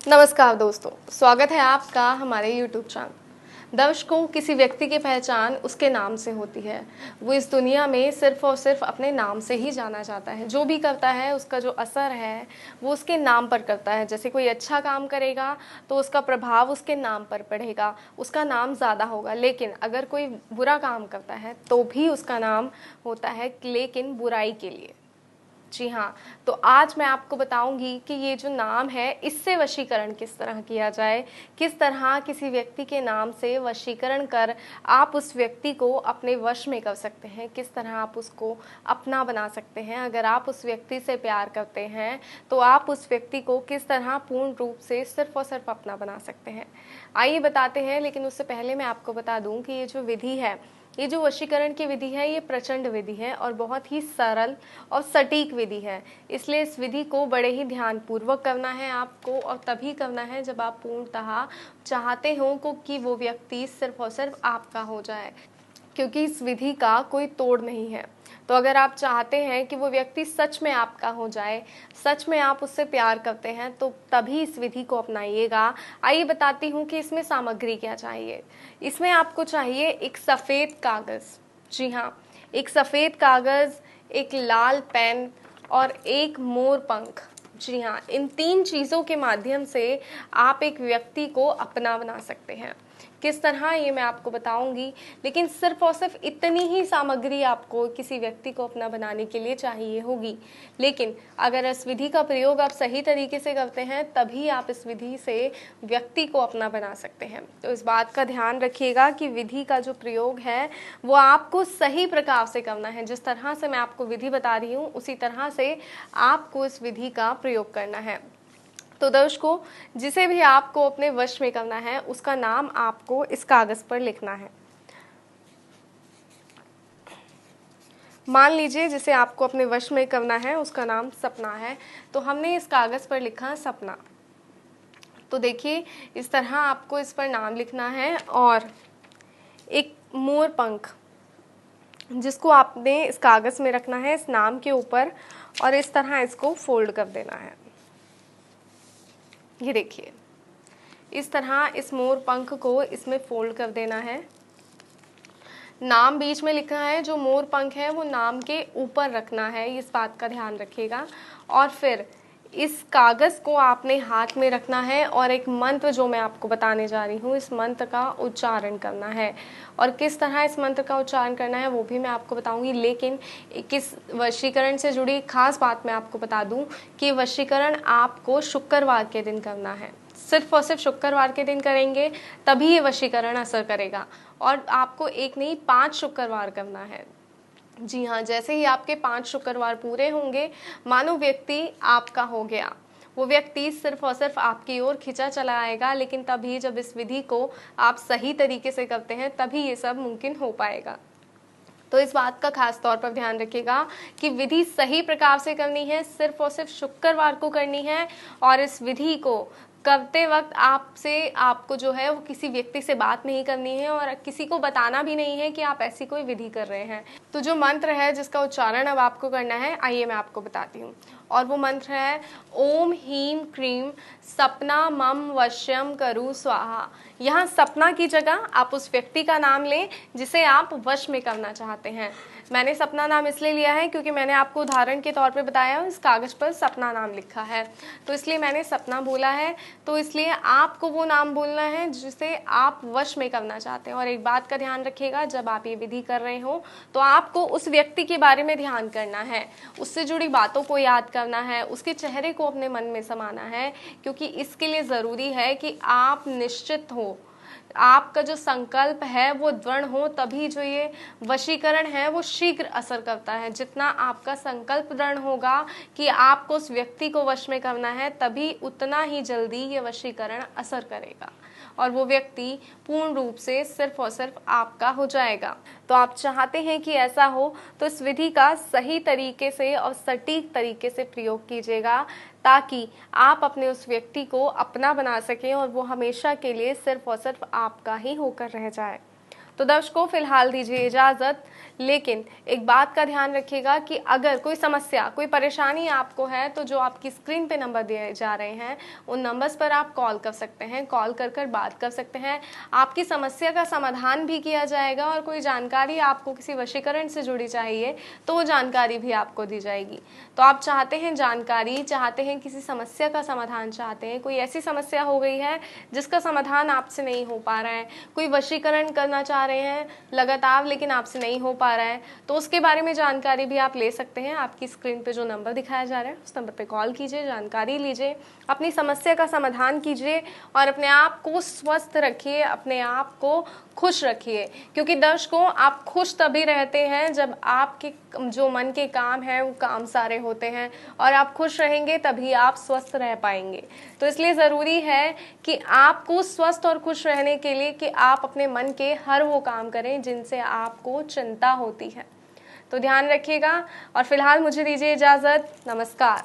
नमस्कार दोस्तों, स्वागत है आपका हमारे YouTube चैनल। दर्शकों, किसी व्यक्ति की पहचान उसके नाम से होती है। वो इस दुनिया में सिर्फ और सिर्फ अपने नाम से ही जाना जाता है। जो भी करता है उसका जो असर है वो उसके नाम पर करता है। जैसे कोई अच्छा काम करेगा तो उसका प्रभाव उसके नाम पर पड़ेगा, उसका नाम ज़्यादा होगा। लेकिन अगर कोई बुरा काम करता है तो भी उसका नाम होता है, लेकिन बुराई के लिए। जी हाँ, तो आज मैं आपको बताऊंगी कि ये जो नाम है इससे वशीकरण किस तरह किया जाए, किस तरह किसी व्यक्ति के नाम से वशीकरण कर आप उस व्यक्ति को अपने वश में कर सकते हैं, किस तरह आप उसको अपना बना सकते हैं। अगर आप उस व्यक्ति से प्यार करते हैं तो आप उस व्यक्ति को किस तरह पूर्ण रूप से सिर्फ और सिर्फ अपना बना सकते हैं। आइए बताते हैं, लेकिन उससे पहले मैं आपको बता दूं कि ये जो विधि है, ये जो वशीकरण की विधि है, ये प्रचंड विधि है और बहुत ही सरल और सटीक विधि है। इसलिए इस विधि को बड़े ही ध्यानपूर्वक करना है आपको, और तभी करना है जब आप पूर्णतः चाहते हो कि वो व्यक्ति सिर्फ और सिर्फ आपका हो जाए, क्योंकि इस विधि का कोई तोड़ नहीं है। तो अगर आप चाहते हैं कि वो व्यक्ति सच में आपका हो जाए, सच में आप उससे प्यार करते हैं, तो तभी इस विधि को अपनाइएगा। आइए बताती हूँ कि इसमें सामग्री क्या चाहिए। इसमें आपको चाहिए एक सफ़ेद कागज़। जी हाँ, एक सफ़ेद कागज़, एक लाल पेन और एक मोर पंख। जी हाँ, इन 3 चीज़ों के माध्यम से आप एक व्यक्ति को अपना बना सकते हैं। किस तरह, ये मैं आपको बताऊंगी, लेकिन सिर्फ और सिर्फ इतनी ही सामग्री आपको किसी व्यक्ति को अपना बनाने के लिए चाहिए होगी। लेकिन अगर इस विधि का प्रयोग आप सही तरीके से करते हैं तभी आप इस विधि से व्यक्ति को अपना बना सकते हैं। तो इस बात का ध्यान रखिएगा कि विधि का जो प्रयोग है वो आपको सही प्रकार से करना है। जिस तरह से मैं आपको विधि बता रही हूँ उसी तरह से आपको इस विधि का प्रयोग करना है। तो दर्शकों, जिसे भी आपको अपने वश में करना है उसका नाम आपको इस कागज पर लिखना है। मान लीजिए जिसे आपको अपने वश में करना है उसका नाम सपना है, तो हमने इस कागज पर लिखा सपना। तो देखिए, इस तरह आपको इस पर नाम लिखना है और एक मोर पंख जिसको आपने इस कागज में रखना है इस नाम के ऊपर, और इस तरह इसको फोल्ड कर देना है। ये देखिए, इस तरह इस मोर पंख को इसमें फोल्ड कर देना है। नाम बीच में लिखना है, जो मोर पंख है वो नाम के ऊपर रखना है, इस बात का ध्यान रखिएगा। और फिर इस कागज़ को आपने हाथ में रखना है और एक मंत्र जो मैं आपको बताने जा रही हूँ इस मंत्र का उच्चारण करना है। और किस तरह इस मंत्र का उच्चारण करना है वो भी मैं आपको बताऊंगी, लेकिन किस वशीकरण से जुड़ी खास बात मैं आपको बता दूं कि वशीकरण आपको शुक्रवार के दिन करना है। सिर्फ और सिर्फ शुक्रवार के दिन करेंगे तभी ये वशीकरण असर करेगा, और आपको एक नहीं 5 शुक्रवार करना है। जी हाँ, जैसे ही आपके 5 शुक्रवार पूरे होंगे, मानो व्यक्ति आपका हो गया, वो व्यक्ति सिर्फ और सिर्फ आपकी ओर खिंचा चला आएगा। लेकिन तभी जब इस विधि को आप सही तरीके से करते हैं तभी ये सब मुमकिन हो पाएगा। तो इस बात का खास तौर पर ध्यान रखिएगा कि विधि सही प्रकार से करनी है, सिर्फ और सिर्फ शुक्रवार को करनी है। और इस विधि को करते वक्त आपको जो है वो किसी व्यक्ति से बात नहीं करनी है और किसी को बताना भी नहीं है कि आप ऐसी कोई विधि कर रहे हैं। तो जो मंत्र है जिसका उच्चारण अब आपको करना है, आइए मैं आपको बताती हूँ। और वो मंत्र है ओम हीम क्रीम सपना मम वश्यम करु स्वाहा। यहाँ सपना की जगह आप उस व्यक्ति का नाम लें जिसे आप वश में करना चाहते हैं। मैंने सपना नाम इसलिए लिया है क्योंकि मैंने आपको उदाहरण के तौर पे बताया इस कागज़ पर सपना नाम लिखा है, तो इसलिए मैंने सपना बोला है। तो इसलिए आपको वो नाम बोलना है जिसे आप वश में करना चाहते हैं। और एक बात का ध्यान रखिएगा, जब आप ये विधि कर रहे हो तो आपको उस व्यक्ति के बारे में ध्यान करना है, उससे जुड़ी बातों को याद करना है, उसके चेहरे को अपने मन में समाना है, क्योंकि इसके लिए ज़रूरी है कि आप निश्चित हो, आपका जो संकल्प है वो दृढ़ हो, तभी जो ये वशीकरण है वो शीघ्र असर करता है। जितना आपका संकल्प दृढ़ होगा कि आपको उस व्यक्ति को वश में करना है, तभी उतना ही जल्दी ये वशीकरण असर करेगा और वो व्यक्ति पूर्ण रूप से सिर्फ और सिर्फ आपका हो जाएगा। तो आप चाहते हैं कि ऐसा हो तो इस विधि का सही तरीके से और सटीक तरीके से प्रयोग कीजिएगा, ताकि आप अपने उस व्यक्ति को अपना बना सकें और वो हमेशा के लिए सिर्फ और सिर्फ आपका ही होकर रह जाए। तो दर्शकों फिलहाल दीजिए इजाज़त, लेकिन एक बात का ध्यान रखिएगा कि अगर कोई समस्या, कोई परेशानी आपको है तो जो आपकी स्क्रीन पे नंबर दिए जा रहे हैं उन नंबर्स पर आप कॉल कर सकते हैं, कॉल कर बात कर सकते हैं। आपकी समस्या का समाधान भी किया जाएगा और कोई जानकारी आपको किसी वशीकरण से जुड़ी चाहिए तो वो जानकारी भी आपको दी जाएगी। तो आप चाहते हैं जानकारी, चाहते हैं किसी समस्या का समाधान, चाहते हैं कोई ऐसी समस्या हो गई है जिसका समाधान आपसे नहीं हो पा रहा है, कोई वशीकरण करना चाह रहे हैं लगातार लेकिन आपसे नहीं हो पा रहा है, तो उसके बारे में जानकारी भी आप ले सकते हैं। आपकी स्क्रीन पे जो नंबर दिखाया जा रहा है उस नंबर पे कॉल कीजिए, जानकारी लीजिए, अपनी समस्या का समाधान कीजिए और अपने आप को स्वस्थ रखिए, अपने आप को खुश रखिए। क्योंकि दर्शकों आप खुश तभी रहते हैं जब आपके जो मन के काम हैं वो काम सारे होते हैं, और आप खुश रहेंगे तभी आप स्वस्थ रह पाएंगे। तो इसलिए ज़रूरी है कि आपको स्वस्थ और खुश रहने के लिए कि आप अपने मन के हर वो काम करें जिनसे आपको चिंता होती है। तो ध्यान रखिएगा और फिलहाल मुझे दीजिए इजाज़त। नमस्कार।